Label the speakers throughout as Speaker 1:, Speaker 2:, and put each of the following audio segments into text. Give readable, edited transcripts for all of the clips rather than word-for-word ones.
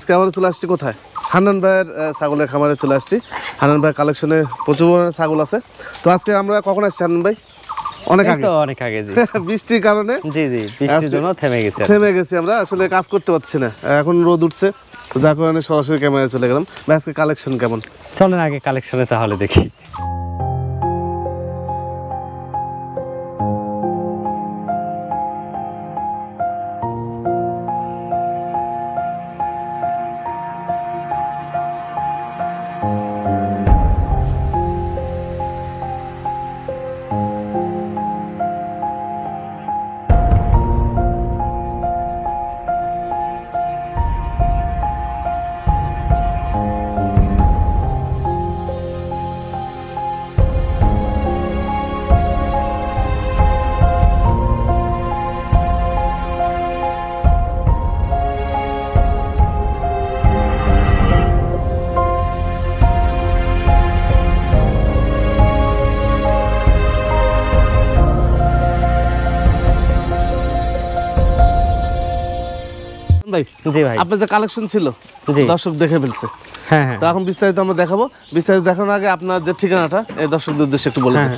Speaker 1: আজকে আমরা চলে আসছি কোথায়? হান্নান ভাইয়ের ছাগলের খামারে চলে আসছি। হান্নান ভাইয়ের কালেকশনে প্রচুর পরিমাণে ছাগল আছে। তো আজকে আমরা কখন আসছি হান্নান ভাই? অনেক আগে জি বৃষ্টির কারণে
Speaker 2: বৃষ্টির জন্য
Speaker 1: থেমে গেছি আমরা, আসলে কাজ করতে পারছি না। এখন রোদ উঠছে, যার কারণে সরাসরি ক্যামেরায় চলে গেলাম। ভাই আজকে কালেকশন কেমন?
Speaker 2: চলেন আগে কালেকশনে তাহলে দেখি।
Speaker 1: জি ভাই, আপনার যে কালেকশন ছিল দর্শক দেখে ফেলছে।
Speaker 2: হ্যাঁ,
Speaker 1: তো এখন বিস্তারিত আমরা দেখাবো। বিস্তারিত দেখানোর আগে আপনার যে ঠিকানাটা এই দর্শকদের উদ্দেশ্যে একটু বলে দিন।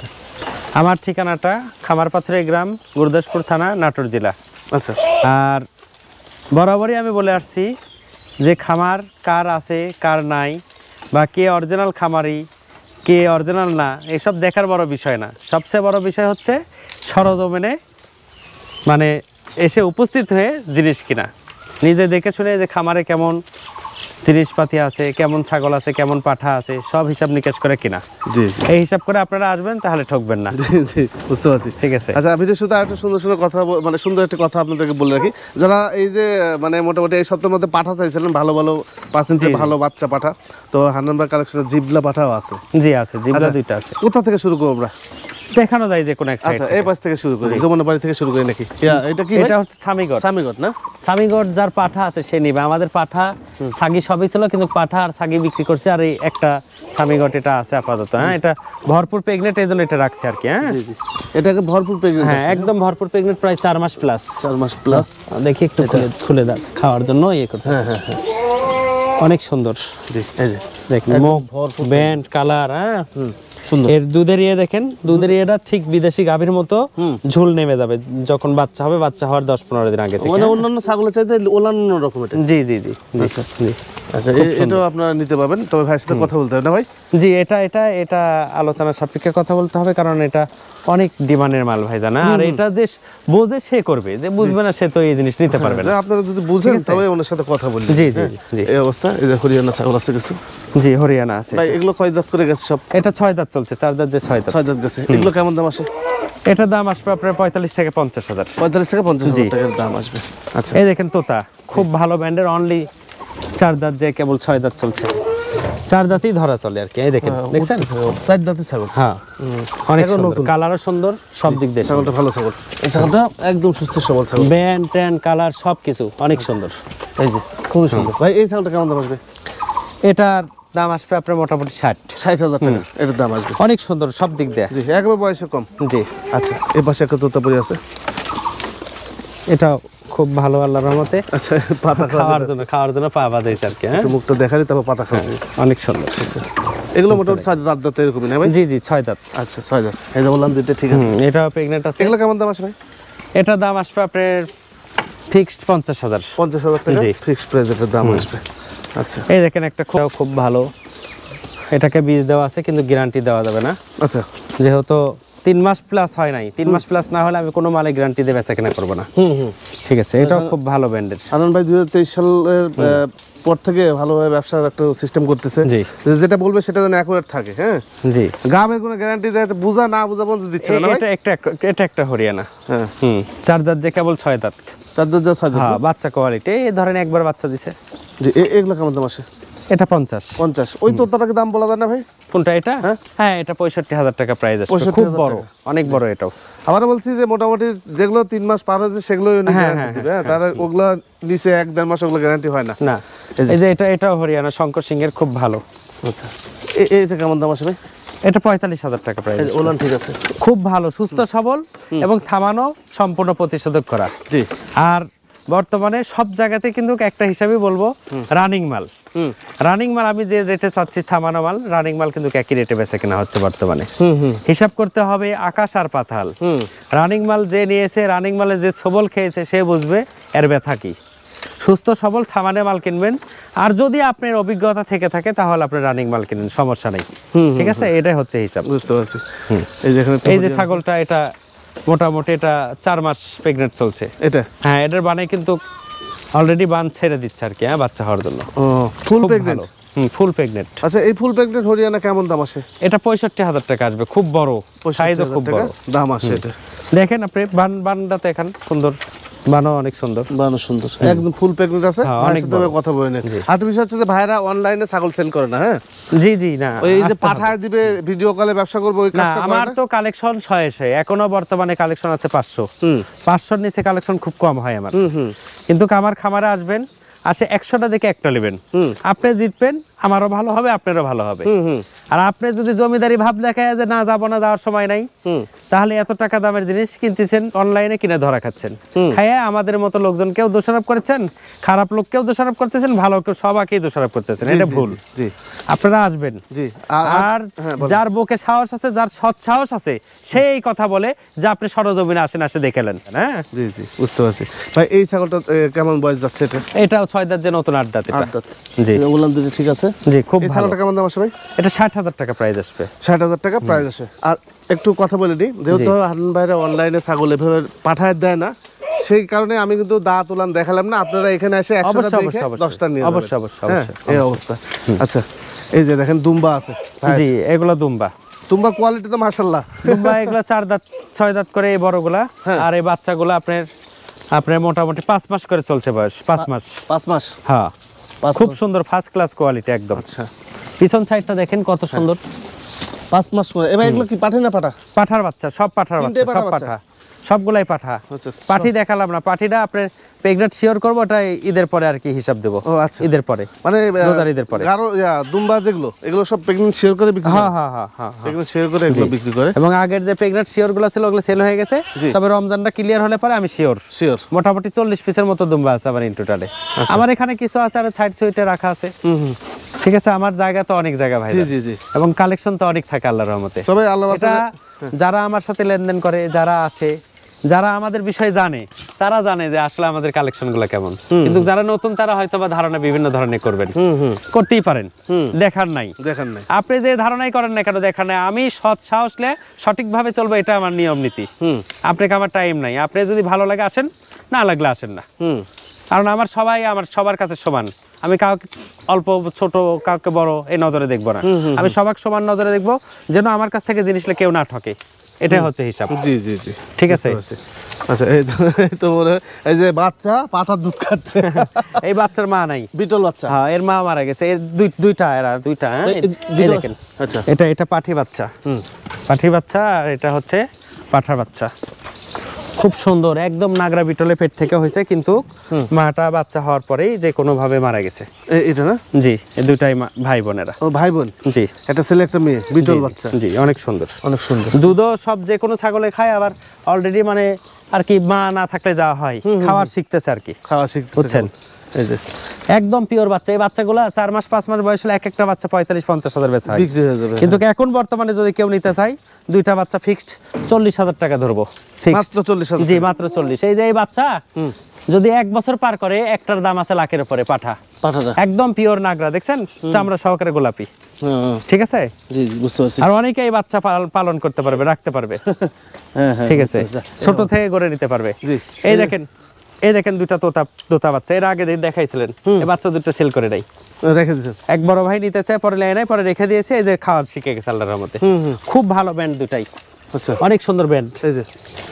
Speaker 2: আমার ঠিকানাটা খামারপাথরে গ্রাম, গুরদাসপুর থানা, নাটোর জেলা।
Speaker 1: আচ্ছা।
Speaker 2: আর বরাবরই আমি বলে আসছি যে খামার কার আছে কার নাই, বা কে অরিজিনাল খামারি কে অরিজিনাল না, এসব দেখার বড় বিষয় না। সবচেয়ে বড় বিষয় হচ্ছে সরজমিনে মানে এসে উপস্থিত হয়ে জিনিস কিনা, নিজে দেখে শুনে যে খামারে কেমন জিনিসপাতি আছে, কেমন ছাগল আছে, কেমন পাঠা আছে, সব হিসাব নিকাশ করে কিনা।
Speaker 1: জি,
Speaker 2: এই হিসাব করে আপনারা আসবেন, তাহলে ঠকবেন না।
Speaker 1: জি বুঝতে পারছি।
Speaker 2: ঠিক আছে।
Speaker 1: আচ্ছা, ভিডিও শুধু আরেকটা সুন্দর সুন্দর কথা, মানে সুন্দর একটা কথা আপনাদেরকে বলে রাখি। যারা এই যে মানে মোটামুটি এই সপ্তাহের মধ্যে পাঠা চাইছিলেন, ভালো ভালো পার্সেন্টেজ ভালো বাচ্চা পাঠা, তো হান্নান ভাই কালেকশনে জিবলা পাঠাও আছে।
Speaker 2: জি আছে, জিবলা দুইটা আছে।
Speaker 1: কোথা থেকে শুরু করব আমরা?
Speaker 2: দেখানো যায় যে কোন এক সাইড।
Speaker 1: আচ্ছা, এই পাশ থেকে শুরু করি, যমুনা বাড়ি থেকে শুরু করি নাকি? এটা কি?
Speaker 2: এটা হচ্ছে স্বামীগড়।
Speaker 1: স্বামীগড় না?
Speaker 2: স্বামীগড় যার পাঠা আছে সে নিবে। আমাদের পাঠা ছাগি সবই ছিল, কিন্তু পাঠা আর ছাগি বিক্রি করছে। আর এই একটা স্বামীগড় এটা আছে আপাতত। হ্যাঁ, এটা ভরপুর প্রেগনেন্ট, এই জন্য এটা রাখছে আর কি। হ্যাঁ
Speaker 1: জি জি, এটাকে ভরপুর প্রেগনেন্ট।
Speaker 2: হ্যাঁ, একদম ভরপুর প্রেগনেন্ট, প্রায় 4 মাস প্লাস।
Speaker 1: 4 মাস প্লাস।
Speaker 2: দেখি একটু খুলে দাও, খাওয়ার জন্য ইয়ে করতে।
Speaker 1: হ্যাঁ,
Speaker 2: অনেক সুন্দর।
Speaker 1: জি, এই যে
Speaker 2: দেখেন মুখ, ব্যান্ড, কালার। হ্যাঁ,
Speaker 1: সুন্দর।
Speaker 2: এর দুধের ইয়ে দেখেন, দুধের ইয়েটা ঠিক বিদেশি গাভীর মতো ঝুল নেমে যাবে যখন বাচ্চা হবে। বাচ্চা হওয়ার 10-15 দিন আগে থেকে।
Speaker 1: মানে অন্যান্য ছাগলের চাইতে অন্যান্য রকম এটা।
Speaker 2: জি জি জি।
Speaker 1: আচ্ছা আচ্ছা, এটাও আপনারা নিতে পারবেন, তবে ভাইয়ের সাথে কথা বলতে হবে না ভাই?
Speaker 2: জি, এটা আলোচনার সাপেক্ষে কথা বলতে হবে, কারণ এটা অনেক ডিমান্ডের মাল ভাই, জানা। আর এটা যে বোঝে সে করবে, যে বুঝবে না সে তো এই জিনিস নিতে পারবে না।
Speaker 1: আপনারা যদি বুঝেন তবে ওনার সাথে কথা বলবেন।
Speaker 2: জি জি জি।
Speaker 1: এই অবস্থা। এই যে হরিয়ানা ছাগল আছে কিছু।
Speaker 2: জি, হরিয়ানা আছে।
Speaker 1: ভাই এগুলো কয় দাঁত করে গেছে সব?
Speaker 2: এটা 6 দাঁত চলছে, 4 দাঁত যে 6 দাঁত।
Speaker 1: 6 দাঁত গেছে। এগুলো কেমন দাম আসে?
Speaker 2: এটার দাম আসবে আপনার 45 থেকে 50 হাজার।
Speaker 1: 45 থেকে 50 হাজার টাকার দাম আসবে। আচ্ছা,
Speaker 2: এই দেখেন তোতা, খুব ভালো ব্র্যান্ডের, অনলি 4 দাঁত যে কেবল 6 দাঁত চলছে। 4 দাঁতই ধরা চলে আর কি। এই দেখেন, দেখছেন?
Speaker 1: 4 দাঁতের ছাগল।
Speaker 2: হ্যাঁ, অনেক সুন্দর, কালারও সুন্দর, সব দিক দিয়ে
Speaker 1: ছাগলটা ভালো ছাগল। এই ছাগলটা একদম সুস্থ সবল ছাগল,
Speaker 2: ব্যান্ড ট্যান কালার সবকিছু অনেক সুন্দর।
Speaker 1: এই যে খুবই সুন্দর। ভাই এই ছাগলটা কেমন দাম আসবে?
Speaker 2: এটার দাম আসবে আপনার মোটামুটি
Speaker 1: 60,000 টাকা এটার দাম আসবে।
Speaker 2: অনেক সুন্দর সব দিক দিয়ে।
Speaker 1: জি, একবার বয়সে কম।
Speaker 2: জি।
Speaker 1: আচ্ছা, এই পাশে একটা তোতাপুরি আছে।
Speaker 2: এটা খুব ভালো, আল্লাহর রহমতে।
Speaker 1: আচ্ছা, পাতা
Speaker 2: খাওয়ার জন্য পা বাঁধাইছে আর কি। হ্যাঁ,
Speaker 1: মুখটা দেখালি, তারপর পাতা খাওয়াবে।
Speaker 2: অনেক সুন্দর।
Speaker 1: আচ্ছা, এগুলো মোটামুটি 6 দাঁত, 8 দাঁত এরকমই না ভাই?
Speaker 2: জি জি, 6 দাঁত।
Speaker 1: আচ্ছা, 6 দাঁত। এই যে বললাম দুইটা ঠিক আছে।
Speaker 2: এটা প্রেগনেন্ট আছে।
Speaker 1: এগুলো কেমন দাম আসে ভাই?
Speaker 2: এটার দাম আসবে আপনার ফিক্সড 50,000।
Speaker 1: 50,000 টাকা
Speaker 2: জি,
Speaker 1: ফিক্সড প্রাইস এর দাম আসবে। আচ্ছা,
Speaker 2: এই দেখেন একটা খুব ভালো, এটাকে বীজ দেওয়া আছে কিন্তু গ্যারান্টি দেওয়া যাবে না।
Speaker 1: আচ্ছা,
Speaker 2: যেহেতু 3 মাস প্লাস হয় নাই, 3 মাস প্লাস না হলে আমি কোনো মালে গ্যারান্টি দিয়ে বেচা কেনা করবো না। ঠিক আছে, এটাও খুব ভালো ব্র্যান্ডের।
Speaker 1: আনন্দ ভাই 2023 সালের পর থেকে ভালোভাবে ব্যবসার একটা সিস্টেম করতেছে।
Speaker 2: জি,
Speaker 1: যেটা বলবে সেটা যেন অ্যাকুরেট থাকে। হ্যাঁ
Speaker 2: জি,
Speaker 1: গাবের কোনো গ্যারান্টি দেয় বুঝা না বুঝা পর্যন্ত দিচ্ছে না ভাই?
Speaker 2: এটা একটা হরিয়ানা।
Speaker 1: হ্যাঁ,
Speaker 2: 4 দাঁত যে কেবল 6 দাঁত।
Speaker 1: 4 দাঁত যা 6 দাঁত।
Speaker 2: হ্যাঁ, বাচ্চা কোয়ালিটি, এই ধরেন একবার বাচ্চা দিছে।
Speaker 1: জি, এগুলো কেমন দাম আসে?
Speaker 2: এটা 50।
Speaker 1: ওই তোতাটাকে দাম বলা যায় না ভাই?
Speaker 2: কোনটা এটা? হ্যাঁ, এটা 65,000 টাকা প্রাইস আসবে। খুব বড়, অনেক বড় এটাও।
Speaker 1: আবার বলছি যে মোটামুটি যেগুলো 3 মাস পার হয়েছে সেগুলো গ্যারান্টি দিবে। হ্যাঁ, তার ওগুলা নিচে 1-1.5 মাস ওগুলো গ্যারান্টি হয় না।
Speaker 2: না, এই যে এটাও হরিয়ানা শঙ্কর সিং এর, খুব ভালো।
Speaker 1: আচ্ছা, এটা কেমন দাম আসবে?
Speaker 2: এটা 45,000 টাকা প্রাইস।
Speaker 1: ওলান ঠিক আছে,
Speaker 2: খুব ভালো, সুস্থ সবল এবং থামানো সম্পূর্ণ প্রতিষেধক করা।
Speaker 1: জি।
Speaker 2: আর বর্তমানে সব জায়গাতে কিন্তু একটা হিসাবে বলবো রানিং মাল। রানিং মাল আমি যে রেটে চাচ্ছি থামানো মাল, রানিং মাল কিন্তু একই রেটে বেচা কেনা হচ্ছে বর্তমানে। হিসাব করতে হবে আকাশ আর পাতাল। রানিং মাল যে নিয়েছে, রানিং মালে যে সবল খেয়েছে সে বুঝবে এর ব্যথা কি। সুস্থ সবল থামানে মাল কিনবেন, আর যদি আপনার অভিজ্ঞতা থেকে থাকে তাহলে আপনি রানিং মাল কিনবেন, সমস্যা নেই। ঠিক আছে, এটাই হচ্ছে হিসাব।
Speaker 1: বুঝতে পারছি।
Speaker 2: এই যে ছাগলটা, এটা মোটামুটি এটা 4 মাস প্রেগনেন্ট চলছে।
Speaker 1: এটা
Speaker 2: হ্যাঁ, এটার বানে কিন্তু অলরেডি বান ছেড়ে দিচ্ছে আর কি, হ্যাঁ, বাচ্চা হওয়ার জন্য।
Speaker 1: ফুল প্রেগনেন্ট?
Speaker 2: ফুল প্রেগনেন্ট।
Speaker 1: আচ্ছা, এই ফুল প্রেগনেন্ট হরিয়ানা কেমন দাম আসে?
Speaker 2: এটা 65,000 টাকা আসবে, খুব বড় সাইজও, খুব বড়
Speaker 1: দাম আসে এটা।
Speaker 2: দেখেন আপনি বানটাতে এখন সুন্দর, বানও অনেক সুন্দর,
Speaker 1: বানও সুন্দর, একদম ফুল প্রেগনেন্ট আছে। অনেক ভাবে কথা বলে নেন। আর বিষয় হচ্ছে যে ভাইরা অনলাইনে ছাগল সেল করে না? হ্যাঁ,
Speaker 2: জি জি। না,
Speaker 1: ওই যে পাঠায় দিবে ভিডিও কলে ব্যবসা করবে, ওই কাজটা করে না?
Speaker 2: আমার তো কালেকশন 600, এখনো বর্তমানে কালেকশন আছে 500। 500-র নিচে কালেকশন খুব কম হয় আমার। কিন্তু আমার খামারে আসবেন, আসে 100টা দেখে একটা নেবেন, আপনি জিতবেন, আমারও ভালো হবে, আপনারও ভালো হবে। আর আপনি যদি জমিদারি ভাব দেখায় যে না যাবো না, যাওয়ার সময় নাই, তাহলে এত টাকা দামের জিনিস কিনতেছেন, অনলাইনে কিনে ধরা খাচ্ছেন। খাইয়া আমাদের মতো লোকজনকেও দোষারোপ করেছেন, খারাপ লোককেও দোষারোপ করতেছেন, ভালো কেউ সবাইকেই দোষারোপ করতেছেন। এটা ভুল। আপনারা আসবেন, আর যার বুকে সাহস আছে, যার সৎ সাহস আছে, সেই কথা বলে যে আপনি সরজমিনে আসেন, আসে দেখেলেন। হ্যাঁ,
Speaker 1: জি জি, বুঝতে পারছি। ভাই এই ছাগলটা কেমন বয়স যাচ্ছে?
Speaker 2: এটাও 6 দাঁত, যে নতুন 8 দাঁত।
Speaker 1: জি, বললাম দুটো ঠিক আছে।
Speaker 2: জি, খুব ভালো।
Speaker 1: ছাগলটা কেমন দাম আসবে ভাই?
Speaker 2: এটা 60,000 টাকা প্রাইস আসবে।
Speaker 1: 60,000 টাকা প্রাইস আসে। আর একটু কথা বলে দিই, যেহেতু হান্নান ভাইরা অনলাইনে ছাগল এভাবে পাঠায় দেয় না, সেই কারণে আমি কিন্তু দাঁত উলান দেখালাম না। আপনারা এখানে এসে 100টা দেখে 10টা নিয়ে যাবেন।
Speaker 2: অবশ্যই অবশ্যই,
Speaker 1: এই অবস্থা। আচ্ছা, এই যে দেখেন দুম্বা আছে।
Speaker 2: জি, এগুলো দুম্বা।
Speaker 1: দুম্বা কোয়ালিটি তো মাশাআল্লাহ।
Speaker 2: দুম্বা এগুলো 4 দাঁত 6 দাঁত করে, এই বড়গুলা। আর এই বাচ্চাগুলো আপনার মোটামুটি 5 মাস করে চলছে বয়স। 5 মাস।
Speaker 1: 5 মাস?
Speaker 2: হ্যাঁ, খুব সুন্দর, ফার্স্ট ক্লাস কোয়ালিটি একদম।
Speaker 1: আচ্ছা,
Speaker 2: পিছন সাইডটা দেখেন কত সুন্দর।
Speaker 1: 5 মাস করে। এবার এগুলো কি পাঠা না পাঠা?
Speaker 2: পাঠার বাচ্চা, সব পাঠার বাচ্চা, সব পাঠা, সবগুলাই পাঠা। পাঠি দেখালাম না, পাঠিটা আপনার প্রেগনেন্ট শিওর করবো, ওটা ঈদের পরে আর কি হিসাব দেবো। ঈদের পরে, মানে রোজার ঈদের পরে।
Speaker 1: আর দুম্বা যেগুলো, এগুলো সব প্রেগনেন্ট শিওর করে বিক্রি করে? হ্যাঁ হ্যাঁ হ্যাঁ, প্রেগনেন্ট শিওর করে এগুলো বিক্রি করে। এবং
Speaker 2: আগের যে প্রেগনেন্ট শিওর গুলো ছিল, ওগুলো সেল হয়ে গেছে। তবে রমজানটা ক্লিয়ার হলে পরে আমি শিওর মোটামুটি 40 পিসের মতো দুম্বা আছে আমার ইন টোটালে। আমার এখানে কিছু আছে আর সাইড সুইটে রাখা আছে। ঠিক আছে, আমার জায়গা তো অনেক জায়গা ভাই। জি জি জি। এবং কালেকশন তো অনেক থাকে আল্লাহর রহমতে। তবে আল্লাহ এটা যারা আমার সাথে লেনদেন করে, যারা আসে, যারা আমাদের বিষয় জানে, তারা জানে যে আসলে আমাদের কালেকশন গুলো কেমন। কিন্তু যারা নতুন, তারা হয়তো বা ধারণা বিভিন্ন ধরনের করবেন, করতেই পারেন, দেখার নাই। আপনি যে ধারণাই করেন না কেন, দেখার নাই। আমি সৎ সাহসলে সঠিকভাবে চলবো, এটা আমার নিয়ম নীতি। আপনাকে আমার টাইম নাই, আপনি যদি ভালো লাগে আসেন, না লাগলে আসেন না। কারণ আমার সবার কাছে সমান। আমি কাউকে অল্প ছোট, কাউকে বড় এই নজরে দেখবো না। আমি সবার সমান নজরে দেখবো, যেন আমার কাছ থেকে জিনিস কেউ না ঠকে। এটাই হচ্ছে হিসাব। জি জি জি, ঠিক আছে। আচ্ছা, এই তো বলে এই যে বাচ্চা পাঠার দুধ খাচ্ছে, এই বাচ্চার মা নাই, বিটল বাচ্চা। হ্যাঁ, এর মা মারা গেছে। এর দুইটা। এই দেখেন, আচ্ছা, এটা পাঠি বাচ্চা। পাঠি বাচ্চা, আর এটা হচ্ছে পাঠার বাচ্চা। খুব সুন্দর, একদম নাগরা বিটলে পেট থেকে হয়েছে, কিন্তু মাটা বাচ্চা হওয়ার পরেই যে কোনো ভাবে মারা গেছে। এটা না? জি, এই দুটাই ভাই বোনেরা। ও ভাই বোন? জি, একটা ছেলে একটা মেয়ে, বিটল বাচ্চা। জি, অনেক সুন্দর, অনেক সুন্দর। দুধও সব যে কোনো ছাগলে খায়, আবার অলরেডি মানে আর কি মা না থাকলে যা হয়, খাওয়ার শিখতেছে আর কি, খাওয়া শিখতেছে, বুঝছেন? এই যে একদম পিওর বাচ্চা। এই বাচ্চাগুলো 4 মাস 5 মাস বয়স হলে এক একটা বাচ্চা 45-50 হাজার বেচা হয়, বিক্রি হয়ে যাবে। কিন্তু এখন বর্তমানে যদি কেউ নিতে চায়, দুইটা বাচ্চা ফিক্সড 40,000 টাকা ধরবো। মাত্র 40,000? জি, মাত্র 40। এই যে এই বাচ্চা যদি 1 বছর পার করে, একটার দাম আছে লাখের উপরে। পাঠা, একদম পিওর নাগরা, দেখছেন, চামড়া সহকারে গোলাপি। ঠিক আছে, জি বুঝতে পারছি। আর অনেকে এই বাচ্চা পালন করতে পারবে, রাখতে পারবে। ঠিক আছে, ছোট থেকে গড়ে নিতে পারবে। এই দেখেন দুটা তোতা বাচ্চা, এর আগে দেখাইছিলেন। এই বাচ্চা দুটো সেল করে নাই, রেখে দিয়েছেন। এক বড় ভাই নিতে চায়, পরে নেয় নাই, পরে রেখে দিয়েছে। এই যে খাওয়ার শিখে গেছে আল্লাহর রহমতে। খুব ভালো ব্যান্ড দুটাই। আচ্ছা, অনেক সুন্দর ব্যান্ড। এই যে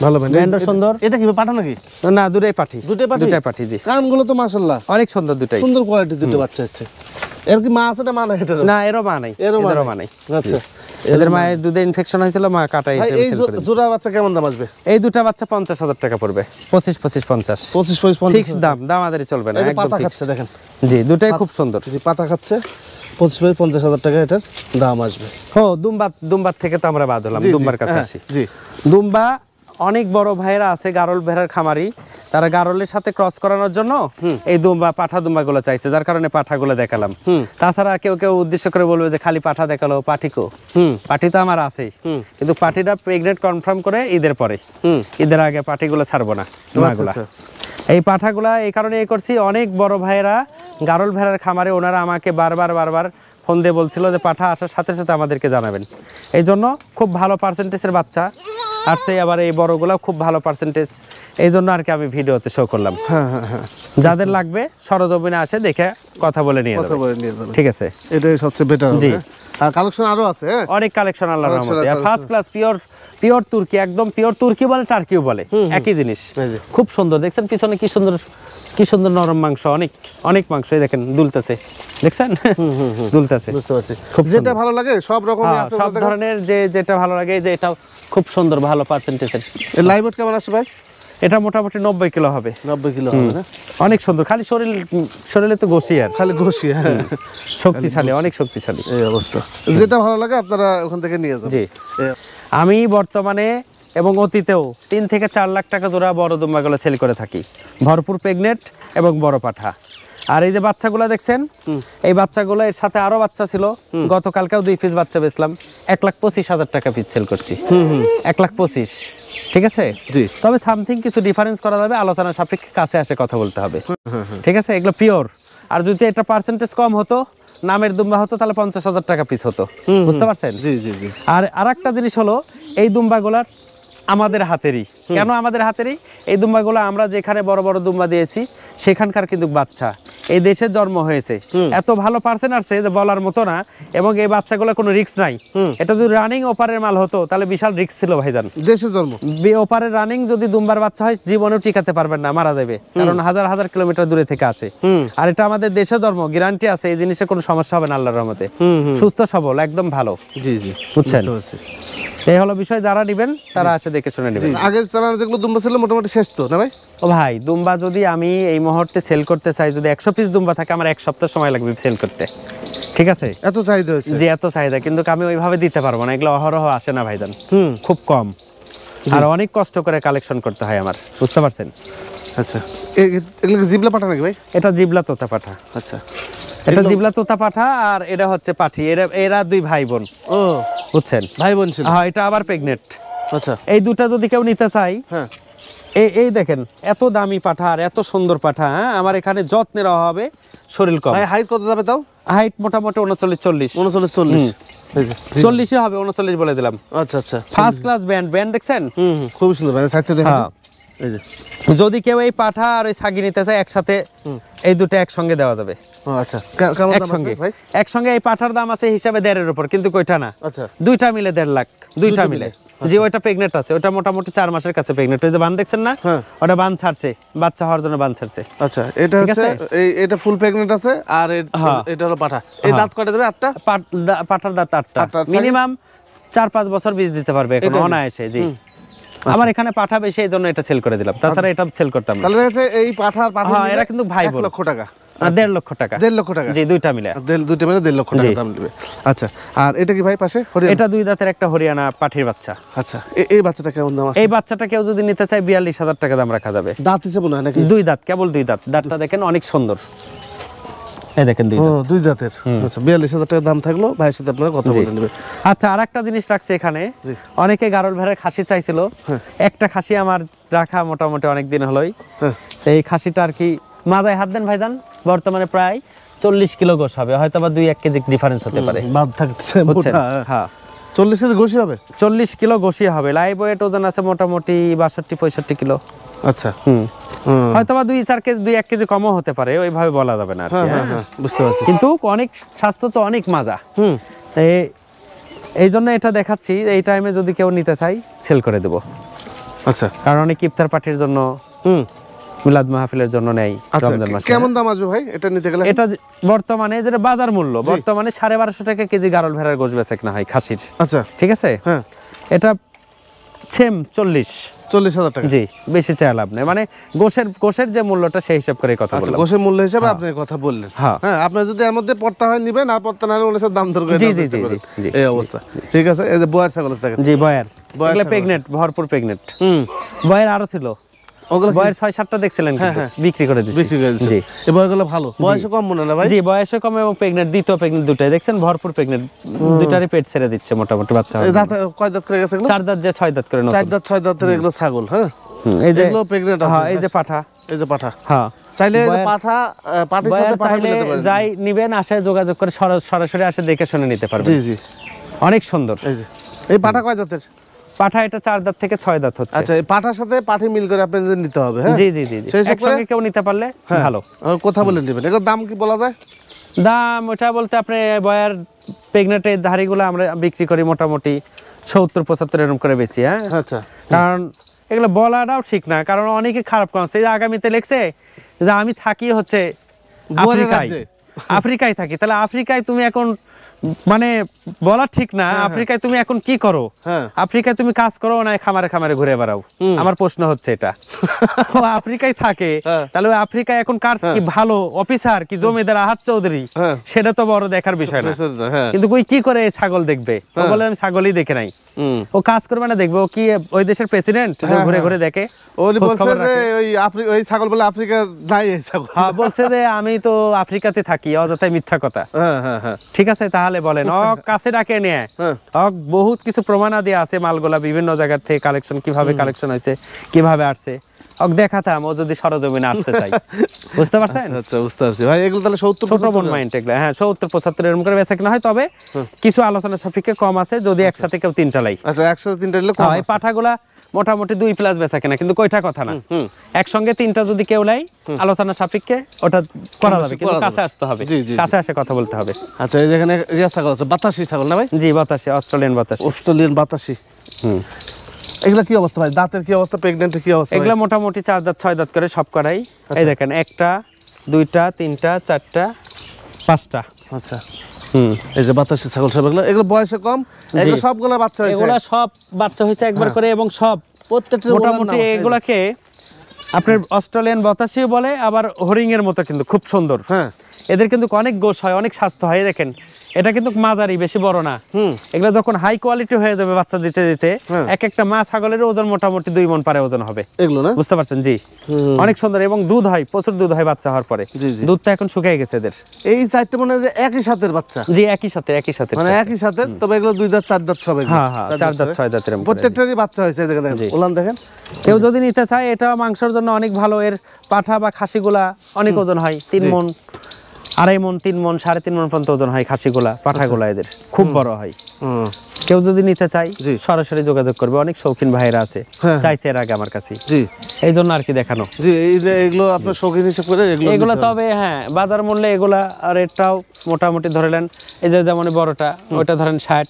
Speaker 2: ভালো ব্যান্ড, ব্যান্ডও সুন্দর। এটা কি পাঠা নাকি? না, দুটাই পাঠি। দুটাই পাঠি। জি, কানগুলো তো মাশাআল্লাহ অনেক সুন্দর, দুটাই সুন্দর কোয়ালিটি। দুটো বাচ্চা আছে। এর কি মা আছে না? মা নাই। এটা না, এরও মা নাই, এরও মা নাই। আচ্ছা, এদের মায়ের দুধে ইনফেকশন হয়েছিল, মা কাটাই সেল করে দিয়েছে। জোড়া বাচ্চা কেমন দাম আসবে? এই দুটো বাচ্চা 50,000 টাকা পড়বে। 25-50 ফিক্স দাম, দামাদারি চলবে না, একদম ফিক্স। দেখেন, জি, দুটাই খুব সুন্দর। জি, পাতা খাচ্ছে। 25-50 টাকা এটার দাম আসবে। ও দুম্বার থেকে তো আমরা বাদ হলাম, দুম্বার কাছে আসি। জি, দুম্বা অনেক বড় ভাইয়েরা আছে গারল ভেড়ার খামারি, তারা গারলের সাথে ক্রস করানোর জন্য এই দুম্বা পাঠা দুম্বাগুলো চাইছে, যার কারণে পাঠাগুলো দেখালাম। তাছাড়া কেউ কেউ উদ্দেশ্য করে বলবে যে খালি পাঠা দেখালো, পাঠিকো পাঠি তো আমার আছেই, কিন্তু পাঠিটা প্রেগনেন্ট কনফার্ম করে ঈদের পরে, ঈদের আগে পাঠিগুলো ছাড়বো না। এই পাঠাগুলা এই কারণে এই করছি, অনেক বড় ভাইয়েরা গারল ভেড়ার খামারে ওনারা আমাকে বারবার ফোন দিয়ে বলছিল যে পাঠা আসার সাথে সাথে আমাদেরকে জানাবেন। এই জন্য খুব ভালো পার্সেন্টেজের বাচ্চা আসছে, আবার এই বড়গুলো খুব ভালো পার্সেন্টেজ, এই জন্য আর কি আমি ভিডিওতে শো করলাম। যাদের লাগবে সরজমিনে আসে দেখে কথা বলে নিয়ে যাবে, ঠিক আছে?
Speaker 1: এটাই সবচেয়ে বেটার।
Speaker 2: জি,
Speaker 1: আর কালেকশন আরো আছে,
Speaker 2: অনেক কালেকশন আল্লাহর রহমতে, আর ফার্স্ট ক্লাস পিওর তুর্কি, একদম পিওর তুর্কি বলে টার্কিও বলে, একই জিনিস। খুব সুন্দর, দেখছেন পিছনে কি সুন্দর নরম মাংস, অনেক মাংস, এই দেখেন দুলতেছে, দেখছেন দুলতেছে।
Speaker 1: বুঝতে পারছি, খুব যেটা ভালো লাগে সব রকমই আছে,
Speaker 2: সব ধরনের যেটা ভালো লাগে, যে এটা খুব সুন্দর ভালো পার্সেন্টেজের।
Speaker 1: এই লাইভ ওয়েট কেমন আছে ভাই?
Speaker 2: এটা মোটামুটি 90 কিলো হবে।
Speaker 1: 90 কিলো হবে না?
Speaker 2: অনেক সুন্দর, খালি শরীরে তো গোশি, আর
Speaker 1: খালি গোশি, হ্যাঁ,
Speaker 2: শক্তিশালী, অনেক শক্তিশালী।
Speaker 1: এই অবস্থা, যেটা ভালো লাগে আপনারা ওখান থেকে নিয়ে যান।
Speaker 2: জি, আমি বর্তমানে এবং অতীতেও 3 থেকে 4 লাখ টাকা জোড়া বড় দুম্বাগুলো সেল করে থাকি, ভরপুর প্রেগনেন্ট এবং বড় পাঠা। আর এই যে বাচ্চাগুলো দেখছেন, এই বাচ্চাগুলো এর সাথে আরো বাচ্চা ছিল, গতকালকেও 2 পিস বাচ্চা বেচলাম, 1,25,000 টাকা পিস সেল করছি। 1,25,000, ঠিক আছে? জি, তবে সামথিং কিছু ডিফারেন্স করা যাবে, আলোচনা সাপেক্ষে কাছে আসে কথা বলতে হবে, ঠিক আছে? এগুলো পিওর। আর যদি এটা পার্সেন্টেজ কম হতো, নামের দুম্বা হতো, তাহলে 50,000 টাকা পিস হতো, বুঝতে পারছেন? জি জি জি। আর আরেকটা জিনিস হলো, এই দুম্বাগুলার আমাদের হাতেরই। কেন আমাদের হাতেরই? এই দুম্বাগুলো আমরা যেখানে বড় বড় দুম্বা দিয়েছি সেখানকার কিন্তু বাচ্চা, এই দেশে জন্ম হয়েছে, এত ভালো পার্সেন্ট আসছে যে বলার মতো না, এবং এই বাচ্চাগুলো কোনো রিস্ক নাই। এটা যদি রানিং ওপারের মাল হতো তাহলে বিশাল রিস্ক ছিল ভাইজান।
Speaker 1: দেশে জন্ম
Speaker 2: ওপারের রানিং যদি দুম্বার বাচ্চা হয়, জীবনেও টিকাতে পারবেন না, মারা যাবে, কারণ হাজার কিলোমিটার দূরে থেকে আসে। আর এটা আমাদের দেশে জন্ম, গ্যারান্টি আছে এই জিনিসে কোনো সমস্যা হবে না আল্লাহর রহমতে, সুস্থ সবল একদম ভালো। জি জি, বুঝছেন? এই হলো বিষয়, যারা নেবেন তারা আসে দেখে শুনে নেবেন।
Speaker 1: আগে চালানো যেগুলো দুম্বা ছিল মোটামুটি শেষ তো না ভাই?
Speaker 2: ও ভাই, দুম্বা যদি আমি এই মুহূর্তে সেল করতে চাই, যদি 100 পিস দুম্বা থাকে, আমার 1 সপ্তাহ সময় লাগবে সেল করতে, ঠিক আছে?
Speaker 1: এত চাহিদা হয়েছে? জি, এত
Speaker 2: চাহিদা, কিন্তু আমি ওইভাবে দিতে পারবো না, এগুলো অহরহ আসে না ভাইজান, খুব কম, আর অনেক কষ্ট করে কালেকশন করতে হয় আমার, বুঝতে পারছেন?
Speaker 1: আচ্ছা, এগুলো জিবলা পাঠা নাকি ভাই?
Speaker 2: এটা জিবলা তোতা পাঠা। আচ্ছা, এটা জিবলা তোতা পাঠা, আর এটা হচ্ছে পাঠি, এরা 2 ভাই বোন। ও, বুঝছেন, ভাই বোন ছিল। হ্যাঁ, এটা আবার প্রেগনেন্ট। আচ্ছা, এই দুটা যদি কেউ নিতে চাই, হ্যাঁ, এই দেখেন এত দামি পাঠা আর এত সুন্দর পাঠা, হ্যাঁ, আমার এখানে যত্নের অভাবে শরীর কম।
Speaker 1: ভাই হাইট কত যাবে তাও?
Speaker 2: হাইট মোটামুটি 39-40। 40 হবে, 39 বলে দিলাম। আচ্ছা আচ্ছা, ফার্স্ট ক্লাস ব্যান্ড দেখছেন?
Speaker 1: খুব সুন্দর ভাই, সাইডটা দেখেন। এই যে
Speaker 2: যদি কেউ এই পাঠা আর ওই ছাগি নিতে চায় একসাথে, এই দুটো একসঙ্গে দেওয়া যাবে। আচ্ছা, কেমন দাম আছে ভাই? একসঙ্গে এই পাঠার দাম আছে হিসাবে 1.5 এর উপর, কিন্তু কয়টা না। আচ্ছা, দুইটা মিলে 1.5 লাখ, দুইটা মিলে। জি, ওইটা প্রেগনেন্ট আছে, ওটা মোটামুটি 4 মাসের কাছে প্রেগনেন্ট। ওই যে বান দেখছেন না, ওটা বান ছাড়ছে, বাচ্চা হওয়ার জন্য বান ছাড়ছে। আচ্ছা, এটা হচ্ছে
Speaker 1: এটা ফুল প্রেগনেন্ট আছে, আর এটা হলো পাঠা। এই দাঁত কয়টা দেবে? 8টা।
Speaker 2: পাঠার দাঁত 8টা, মিনিমাম 4-5 বছর বীজ দিতে পারবে এখন অনায়াসে। জি, আমার এখানে পাঠা বেশি, এই জন্য এটা সেল করে দিলাম, তাছাড়া এটা সেল করতাম না।
Speaker 1: তাহলে এই পাঠার
Speaker 2: এরা কিন্তু ভাই বোন।
Speaker 1: 1 লক্ষ টাকা,
Speaker 2: 1.5 লক্ষ টাকা।
Speaker 1: 1.5 লক্ষ টাকা,
Speaker 2: জি, দুইটা মিলে
Speaker 1: 1.5 লক্ষ টাকা দাম দিবে। আচ্ছা, আর এটা কি ভাই পাশে?
Speaker 2: এটা 2 দাঁতের একটা হরিয়ানা পাঠির বাচ্চা।
Speaker 1: আচ্ছা, এই বাচ্চাটা কেমন দাম আছে?
Speaker 2: এই বাচ্চাটা কেউ যদি নিতে চায় 42,000 টাকা দাম রাখা যাবে।
Speaker 1: দাঁত হিসেবে মনে হয় নাকি?
Speaker 2: 2 দাঁত, কেবল 2 দাঁত। দাঁতটা দেখেন অনেক সুন্দর, এই দেখেন 2 দাঁত।
Speaker 1: 2 দাঁতের। আচ্ছা, 42,000 টাকা দাম থাকলো, ভাইয়ের সাথে আপনারা কথা বলে নেবেন।
Speaker 2: আচ্ছা, আরেকটা জিনিস রাখছে এখানে, অনেকে গারল ভেড়ার খাসি চাইছিল, একটা খাসি আমার রাখা মোটামুটি অনেক দিন হলোই। এই খাসিটা আর কি মাজায় হাত দেন ভাইজান, বর্তমানে প্রায় 40 কিলো গোশ হবে, হয়তো বা 2-1 কেজি ডিফারেন্স হতে পারে।
Speaker 1: বাদ থাকছে মোটা। হ্যাঁ, 40 কেজি গোশি হবে? 40
Speaker 2: কিলো গোশি হবে। লাইভ ওয়েট ওজন আছে মোটামুটি 62-65 কিলো। আচ্ছা, হয়তো বা 2-1 কেজি কমও হতে পারে, ওইভাবে বলা যাবে না।
Speaker 1: বুঝতে পারছি,
Speaker 2: কিন্তু অনেক স্বাস্থ্য তো অনেক মাজা, এই জন্য এটা দেখাচ্ছি। এই টাইমে যদি কেউ নিতে চাই সেল করে দেব। আচ্ছা, কারণ অনেক ইফতার পার্টির জন্য, মিলাদ মাহফিলের জন্য নেই রমজান মাসে।
Speaker 1: কেমন দাম আসবে ভাই এটা নিতে গেলে?
Speaker 2: এটা বর্তমানে যেটা বাজার মূল্য, বর্তমানে 1250 টাকা কেজি গারল ভেড়ার গোশ বেচে না হয় খাসির। আচ্ছা, ঠিক আছে। হ্যাঁ, এটা সেম 40।
Speaker 1: 40,000 টাকা।
Speaker 2: জি, বেশি চাই লাভ নেই, মানে গোশের যে মূল্যটা সেই হিসাব করে কথা বললাম।
Speaker 1: গোশের মূল্য হিসাবে আপনি কথা বললেন। হ্যাঁ, আপনার যদি এর মধ্যে পড়তা হয় নিবেন, আর পড়তা না হলে ওনার সাথে দাম দর করে। জি, এই অবস্থা। ঠিক আছে, এই যে বয়ার ছাগল দেখেন।
Speaker 2: জি, বয়ার, এগুলা প্রেগনেন্ট, ভরপুর প্রেগনেন্ট। বয়ার আরো ছিল, বয়স 6-7টা দেখছিলেন, কিন্তু বিক্রি করে দিয়েছি। জি,
Speaker 1: এই বয়গুলো ভালো, বয়সে কম মনে না ভাই?
Speaker 2: জি, বয়সে কম এবং প্রেগনেন্ট, দ্বিতীয় প্রেগনেন্ট দুটাই দেখছেন, ভরপুর প্রেগনেন্ট, দুটারই পেট ছেড়ে দিচ্ছে মোটামুটি বাচ্চা হবে।
Speaker 1: দাঁত কয় দাঁত করে গেছে এগুলো?
Speaker 2: 4 দাঁত যে 6 দাঁত করে,
Speaker 1: 4 দাঁতের এগুলো ছাগল। হ্যাঁ,
Speaker 2: এই যে
Speaker 1: এগুলো প্রেগনেন্ট আছে।
Speaker 2: হ্যাঁ, এই যে পাঠা,
Speaker 1: এই যে পাঠা।
Speaker 2: হ্যাঁ,
Speaker 1: চাইলে পাঠির সাথে পাঠা মিলাতে পারেন।
Speaker 2: যাই নিবেন, আসে যোগাযোগ করে সরাসরি আসে দেখে শুনে নিতে পারবেন।
Speaker 1: জি জি,
Speaker 2: অনেক সুন্দর।
Speaker 1: এই পাঠা কয় দাঁতের?
Speaker 2: পাঠা এটা 4 দাঁত থেকে 6 দাঁত হচ্ছে।
Speaker 1: আচ্ছা, এই পাঠার সাথে পাঠি মিল করে আপনাদের নিতে হবে। হ্যাঁ,
Speaker 2: জি জি জি, একসঙ্গে কেউ নিতে পারলে ভালো।
Speaker 1: কথা বলে নেবেন। এটার দাম কি বলা যায়?
Speaker 2: দাম ওটা বলতে আপনি বয়ার প্রেগনেন্টের ধাড়িগুলো আমরা বিক্রি করি মোটামুটি 70-75 এরকম করে বেশি। হ্যাঁ,
Speaker 1: আচ্ছা,
Speaker 2: কারণ এগুলো বলাটাও ঠিক না, কারণ অনেকে খারাপ করছে। আগামীতে লিখছে যে আমি থাকি হচ্ছে আফ্রিকায় থাকি, তাহলে আফ্রিকায় তুমি এখন, মানে বলা ঠিক না, আফ্রিকায় তুমি এখন কি করো? আফ্রিকায় তুমি কাজ করো না, খামারে খামারে ঘুরে বেড়াও? আমার প্রশ্ন হচ্ছে এটা। ও আফ্রিকায় থাকে, তাহলে আফ্রিকায় এখন কার কি ভালো অফিসার কি জমিদার আহাদ চৌধুরী, সেটা তো বড় দেখার বিষয় না। কিন্তু ওই কি করে ছাগল দেখবে? ও বলে আমি ছাগলই দেখে নাই। ও কাজ করবে না, দেখবে ও কি ওই দেশের প্রেসিডেন্ট যে ঘুরে ঘুরে দেখে?
Speaker 1: ওই ছাগল বলে আফ্রিকা নাই, এই ছাগল।
Speaker 2: হ্যাঁ, বলছে যে আমি তো আফ্রিকাতে থাকি, অযথাই মিথ্যা কথা। ঠিক আছে, তাহলে বলেন ও কাছে ডাকে নিয়ে বহুত কিছু প্রমাণাদি আছে, মালগুলা বিভিন্ন জায়গা থেকে কালেকশন, কিভাবে কালেকশন হয়েছে, কিভাবে আসছে, দেখাতাম ও যদি সরজমিনে আসতে চাই। বুঝতে পারছেন?
Speaker 1: আচ্ছা, বুঝতে পারছি ভাই। এগুলো তাহলে 70
Speaker 2: ছোট বোন মাইন্ড এগুলো। হ্যাঁ, 70-75 এরকম করে বেচা কিনা হয়, তবে কিছু আলোচনা সাপেক্ষে কম আছে যদি একসাথে কেউ 3টা লাই।
Speaker 1: আচ্ছা, একসাথে 3টা নিলে কম আছে।
Speaker 2: এই পাঠাগুলা মোটামুটি 2+ বেচা কিনা, কিন্তু কয়টা কথা না, একসঙ্গে 3টা যদি কেউ লাই আলোচনা সাপেক্ষে ওটা করা যাবে, কিন্তু কাছে আসতে হবে, কাছে আসে কথা বলতে হবে।
Speaker 1: আচ্ছা, এই যেখানে ছাগল আছে, বাতাসি ছাগল না ভাই?
Speaker 2: জি, বাতাসি, অস্ট্রেলিয়ান
Speaker 1: বাতাসি। এগুলা কি অবস্থা ভাই? দাঁতের কি অবস্থা, প্রেগন্যান্টের কি অবস্থা?
Speaker 2: এগুলা মোটামুটি 4 দাঁত 6 দাঁত করে সব করাই। এই দেখেন, 1টা 2টা 3টা 4টা 5টা।
Speaker 1: আচ্ছা, এই যে বাতাসি ছাগল সব, এগুলো বয়সে কম, এগুলো সবগুলা বাচ্চা হয়েছে।
Speaker 2: এগুলা সব বাচ্চা হয়েছে একবার করে, এবং সব
Speaker 1: প্রত্যেকটা
Speaker 2: মোটামুটি এগুলাকে আপনার অস্ট্রেলিয়ান বাতাসিও বলে, আবার হরিং এর মতো, কিন্তু খুব সুন্দর। হ্যাঁ, এদের কিন্তু অনেক গোশ হয়, অনেক স্বাস্থ্য হয়। দেখেন, এটা কিন্তু মাঝারি, বেশি বড় না। এগুলো যখন হাই কোয়ালিটি হয়ে যাবে বাচ্চা দিতে দিতে, এক একটা মা ছাগলের ওজন মোটামুটি 2 মণ পারে ওজন হবে এগুলো, না? বুঝতে পারছেন? জি, অনেক সুন্দর, এবং দুধ হয়, প্রচুর দুধ হয় বাচ্চা হওয়ার পরে। দুধটা এখন শুকিয়ে গেছে এদের।
Speaker 1: এই চারটা মনে হয় যে একই সাথের বাচ্চা?
Speaker 2: জি, একই সাথে
Speaker 1: মানে একই সাথে, তবে এগুলো 2 দাঁত 4 দাঁত সব।
Speaker 2: হ্যাঁ হ্যাঁ, 4 দাঁত 6 দাঁত এরকম
Speaker 1: প্রত্যেকটারই বাচ্চা হয়েছে। দেখেন, ওলান দেখেন।
Speaker 2: কেউ যদি নিতে চায়, এটা মাংসের জন্য অনেক ভালো। এর পাঠা বা খাসিগুলা অনেক ওজন হয়, 3 মণ, 2.5 মণ, 3 মণ, 3.5 মণ পর্যন্ত ওজন হয় খাসিগুলা, পাঠাগুলা এদের খুব বড় হয়। কেউ যদি নিতে চায় সরাসরি যোগাযোগ করবে, অনেক শৌখিন ভাইরা আছে, চাইছে এর আগে আমার কাছে। জি, এই জন্য আর কি দেখানো। জি,
Speaker 1: এগুলো আপনার শৌখিন হিসেব করে
Speaker 2: এগুলো, তবে হ্যাঁ, বাজার মূল্যে এগুলা রেটটাও মোটামুটি ধরে নেন, এই যে যেমন বড়টা ওইটা ধরেন 60,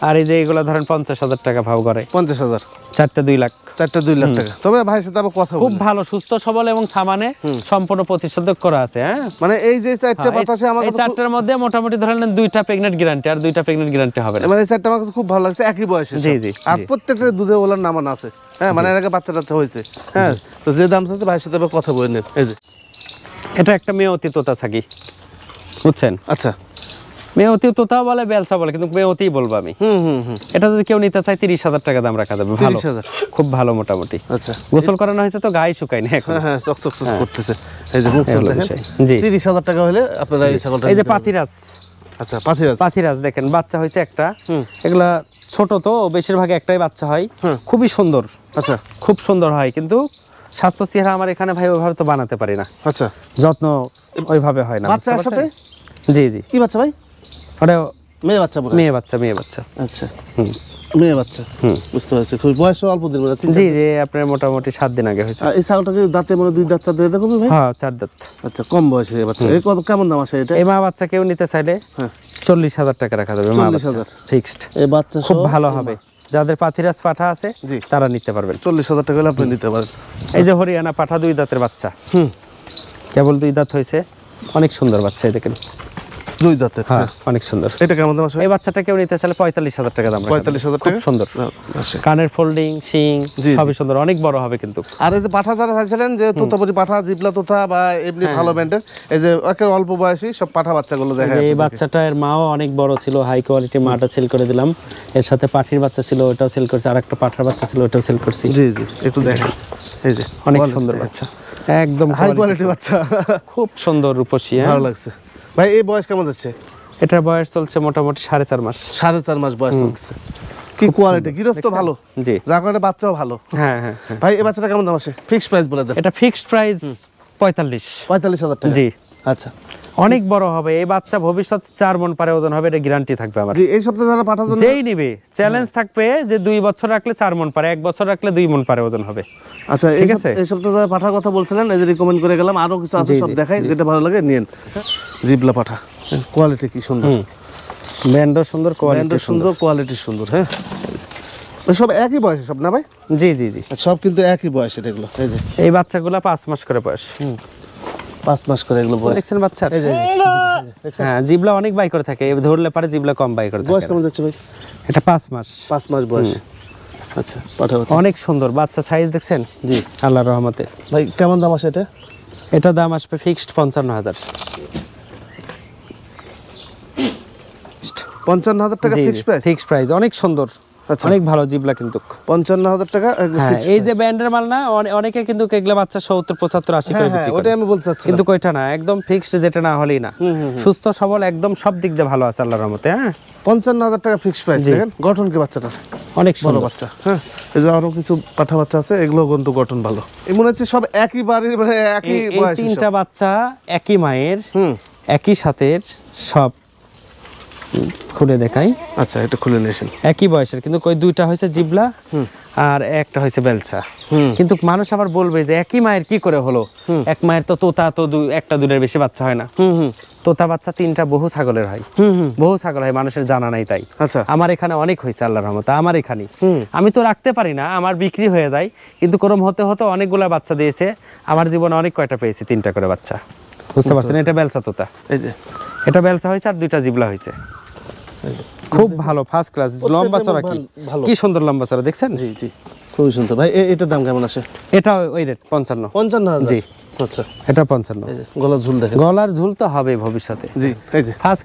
Speaker 2: আর এই যে এগুলা ধরেন 50,000 টাকা ভাও করে।
Speaker 1: 50,000,
Speaker 2: 4টা 2 লাখ,
Speaker 1: 4টা 2 লাখ টাকা। তবে ভাই সাথে আবার কথা
Speaker 2: খুব ভালো, সুস্থ সবল এবং থামানে সম্পূর্ণ প্রতিষেধক করা আছে। হ্যাঁ,
Speaker 1: মানে এই যে 4টা বাতাসে আমার,
Speaker 2: এই 4টার মধ্যে মোটামুটি ধরে নেন 2টা প্রেগন্যান্ট গ্যারান্টি, আর 2টা প্রেগন্যান্ট গ্যারান্টি হবে না।
Speaker 1: মানে এই 4টা আমার কাছে খুব ভালো লাগছে, একই বয়সে। জি জি, আর প্রত্যেকটা দুধে ওলার নামান আছে। হ্যাঁ, মানে এর আগে বাচ্চা টাচ্চা হয়েছে। হ্যাঁ, তো যে দাম আছে ভাইয়ের সাথে আবার কথা বলে নেন। এই যে
Speaker 2: এটা একটা মেয়তি তোতা ছাগি, বুঝছেন?
Speaker 1: আচ্ছা,
Speaker 2: মেয়তি তোতা বলে, বেলসা বলে, কিন্তু মেয়তি বলবো আমি। এটা যদি কেউ নিতে চায় 30,000 টাকা দাম রাখা যাবে। ভালো, খুব ভালো মোটামুটি। আচ্ছা, গোসল করানো হয়েছে তো, গায়ে শুকায়নি এখন। হ্যাঁ, চকচক করতেছে। এই যে মুখ দেখেন। জি, 30,000 টাকা হলে আপনারা এই ছাগলটা। এই যে পাথিরাজ। আচ্ছা, পাথিরাজ দেখেন, বাচ্চা হয়েছে একটা। এগুলা ছোট তো, বেশিরভাগ একটাই বাচ্চা হয়, খুবই সুন্দর। আচ্ছা, খুব সুন্দর হয়, কিন্তু স্বাস্থ্য চেহারা আমার এখানে ভাই ওইভাবে তো বানাতে পারি না। আচ্ছা, যত্ন ওইভাবে হয় না। বাচ্চার সাথে? জি জি। কি বাচ্চা ভাই? ওটা মেয়ে বাচ্চা। মেয়ে বাচ্চা। আচ্ছা, মেয়ে বাচ্চা। বুঝতে পারছি। খুব বয়স অল্প দিন, মানে জি জি, আপনার মোটামুটি 7 দিন আগে হয়েছে। এই ছাগলটাকে দাঁতে মানে 2 দাঁত 4 দাঁত এরকম ভাই? হ্যাঁ, 4 দাঁত। আচ্ছা, কম বয়সে বাচ্চা। এই কত, কেমন দাম আছে এটা? এই মা বাচ্চা কেউ নিতে চাইলে 40,000 টাকা রাখা যাবে। 40,000 ফিক্সড। এই বাচ্চা খুব ভালো হবে, যাদের পাথিরাজ পাঠা আছে তারা নিতে পারবেন। 40,000 টাকা হলে আপনি নিতে পারেন। এই যে হরিয়ানা পাঠা 2 দাঁতের বাচ্চা, কেবল 2 দাঁত হয়েছে, অনেক সুন্দর বাচ্চা। দেখেন,
Speaker 1: দুই দাঁতের,
Speaker 2: হ্যাঁ অনেক সুন্দর।
Speaker 1: এটা কেমন দাম আছে?
Speaker 2: এই বাচ্চাটা কেউ নিতে চাইলে 45,000 টাকা দাম।
Speaker 1: 45,000
Speaker 2: খুব
Speaker 1: টাকা,
Speaker 2: সুন্দর,
Speaker 1: আচ্ছা।
Speaker 2: কানের ফোল্ডিং, শিং সবই সুন্দর, অনেক বড় হবে কিন্তু।
Speaker 1: আর এই যে পাঠা যারা চাইছিলেন যে তোতাপুরি পাঠা, জিবলা তোতা বা এমনি ভালো ব্যান্ডের, এই যে একের অল্প বয়সী সব পাঠা বাচ্চাগুলো দেখা
Speaker 2: এই বাচ্চাটার মাও অনেক বড় ছিল, হাই কোয়ালিটি, মাটা সেল করে দিলাম। এর সাথে পাঠির বাচ্চা ছিল, ওটাও সেল করছি, আর একটা পাঠার বাচ্চা ছিল, ওটাও সেল করছি।
Speaker 1: জি জি, একটু দেখেন, এই যে
Speaker 2: অনেক সুন্দর বাচ্চা, একদম
Speaker 1: হাই কোয়ালিটি বাচ্চা,
Speaker 2: খুব সুন্দর রূপসী।
Speaker 1: ভালো লাগছে ভাই। এই বয়স কেমন যাচ্ছে?
Speaker 2: এটার বয়স চলছে মোটামুটি 4.5 মাস।
Speaker 1: 4.5 মাস বয়স চলছে। কি কোয়ালিটি, গৃহস্থ ভালো,
Speaker 2: জি,
Speaker 1: যার কারণে বাচ্চাও ভালো।
Speaker 2: হ্যাঁ হ্যাঁ।
Speaker 1: ভাই এই বাচ্চাটা কেমন দাম আসে? ফিক্সড প্রাইস বলে দেন।
Speaker 2: এটা ফিক্সড প্রাইস
Speaker 1: 45,000 টাকা।
Speaker 2: জি,
Speaker 1: আচ্ছা।
Speaker 2: অনেক বড় হবে এই বাচ্চা, ভবিষ্যতে 4 মণ পারে ওজন হবে, এটা গ্যারান্টি থাকবে আমার।
Speaker 1: জি, এই সপ্তাহে যারা পাঠার জন্য
Speaker 2: যেই নিবে চ্যালেঞ্জ থাকবে যে 2 বছর রাখলে 4 মণ পারে, 1 বছর রাখলে 2 মণ পারে ওজন হবে।
Speaker 1: আচ্ছা,
Speaker 2: ঠিক আছে।
Speaker 1: এই সপ্তাহে যারা পাঠার কথা বলছিলেন, এই যে রিকমেন্ড করে গেলাম, আরো কিছু আছে, সব দেখাই, যেটা ভালো লাগে নিয়েন। জিবলা পাঠা, কোয়ালিটি কি সুন্দর,
Speaker 2: ব্যান্ডও সুন্দর, কোয়ালিটি সুন্দর,
Speaker 1: কোয়ালিটি সুন্দর। হ্যাঁ, সব একই বয়সে সব না ভাই?
Speaker 2: জি জি জি,
Speaker 1: সব কিন্তু একই বয়সে এগুলো। এই যে
Speaker 2: এই বাচ্চাগুলো 5 মাস করে বয়স।
Speaker 1: 5 মাস করে এগুলো বয়স।
Speaker 2: দেখছেন বাচ্চা? হ্যাঁ, জিবলা অনেক বাই করে থাকে, ধরলে পারে জিবলা কম বাই করে থাকে।
Speaker 1: বয়স কেমন যাচ্ছে ভাই?
Speaker 2: এটা 5 মাস।
Speaker 1: 5 মাস বয়স। আচ্ছা, পাঠা বাচ্চা
Speaker 2: অনেক সুন্দর বাচ্চা, সাইজ দেখছেন?
Speaker 1: জি,
Speaker 2: আল্লাহর রহমতে।
Speaker 1: ভাই কেমন দাম আসে এটা?
Speaker 2: এটা দাম আসবে ফিক্সড 55,000।
Speaker 1: 55,000 টাকা ফিক্সড প্রাইস?
Speaker 2: ফিক্সড প্রাইস, অনেক সুন্দর, অনেক ভালো জিবলা কিন্তু।
Speaker 1: 55,000 টাকা একদম
Speaker 2: হ্যাঁ,
Speaker 1: ফিক্সড।
Speaker 2: এই যে ব্যান্ডের মাল না, অনেকে কিন্তু এগুলা বাচ্চা 70, 75, 80 করে বিক্রি করে।
Speaker 1: ওটাই আমি বলতে চাচ্ছি,
Speaker 2: কিন্তু কয়টা না, একদম ফিক্সড, যেটা না হলেই না। সুস্থ সবল, একদম সব দিক দিয়ে ভালো আছে আল্লাহর রহমতে। হ্যাঁ,
Speaker 1: 55,000 টাকা ফিক্সড প্রাইস। দেখেন গঠন কি বাচ্চাটা,
Speaker 2: অনেক
Speaker 1: বড়
Speaker 2: সুন্দর
Speaker 1: বাচ্চা। হ্যাঁ, এই যে আরো কিছু পাঠা বাচ্চা আছে, এগুলো কিন্তু গঠন ভালো। এই মনে হচ্ছে সব একই বাড়ির, মানে একই
Speaker 2: এই
Speaker 1: বয়স।
Speaker 2: 3টা বাচ্চা একই মায়ের,
Speaker 1: হুম,
Speaker 2: একই সাথের, সব খুলে দেখাই।
Speaker 1: আচ্ছা, এটা খুলে নিয়েছেন।
Speaker 2: একই বয়সের, কিন্তু কই 2টা হয়েছে জিবলা আর একটা হয়েছে বেলচা। কিন্তু মানুষ আবার বলবে যে একই মায়ের কি করে হলো? এক মায়ের তো তোতা তো একটা দুটোর বেশি বাচ্চা হয় না। তোতা বাচ্চা 3টা বহু ছাগলের হয়, বহু ছাগল হয়, মানুষের জানা নাই তাই।
Speaker 1: আচ্ছা,
Speaker 2: আমার এখানে অনেক হয়েছে আল্লাহর রহমতে, আমার এখানে আমি তো রাখতে পারি না, আমার বিক্রি হয়ে যায়, কিন্তু ক্রম হতে হতে অনেকগুলা বাচ্চা দিয়েছে আমার জীবনে, অনেক কয়টা পেয়েছি 3টা করে বাচ্চা। বুঝতে পারছেন? এটা বেলচা তোতা,
Speaker 1: এই যে
Speaker 2: এটা বেলচা হয়েছে, আর 2টা জিবলা হয়েছে। খুব ভালো, ফার্স্ট ক্লাস, লম্বা চড়া, কি সুন্দর লম্বা চড়া, দেখছেন?
Speaker 1: জি জি, খুবই সুন্দর ভাই। এটার দাম কেমন আসে?
Speaker 2: এটা ওই রেট 55।
Speaker 1: 55,000?
Speaker 2: জি,
Speaker 1: আচ্ছা।
Speaker 2: এটা 55।
Speaker 1: গলার ঝুল দেখেন,
Speaker 2: গলার ঝুল তো হবে ভবিষ্যতে।
Speaker 1: জি, এই যে
Speaker 2: ফার্স্ট